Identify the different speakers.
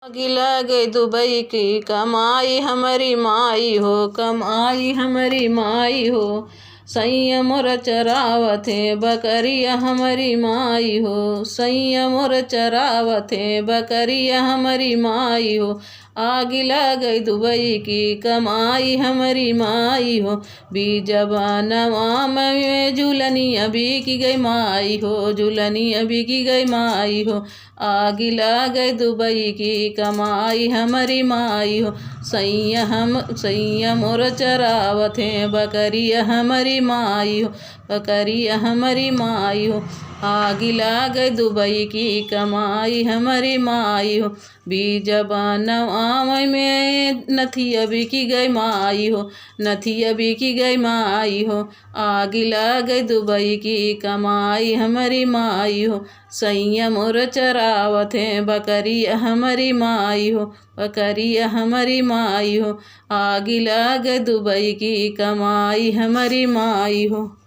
Speaker 1: आग लगे दुबई की कमाई हमारी माई हो, कमाई हमारी माई हो। सैया मोर चरावत है बकरिया हमारी माई हो, सैया मोर चरावत है बकरिया हमारी माई हो। आग लगे दुबई की कमाई हमारी माई हो। बीजबानवा में झुलनिया बिक गई माई हो, झुलनिया बिक गई माई हो। आग लगे दुबई की कमाई हमारी माई हो। सैया मोर चरावत है बकरिया हमारी माई हो, बकरिया हमारी माई हो। आग लगे दुबई की कमाई हमारी माई हो। बीजबानवा में नथिया बिकी गई माई हो, नथिया बिकी गई माई हो। आग लगे दुबई की कमाई हमारी माई हो। सैया मोर चरावत है बकरिया हमारी माई हो, बकरिया हमारी माई हो। आग लगे दुबई की कमाई हमारी माई हो।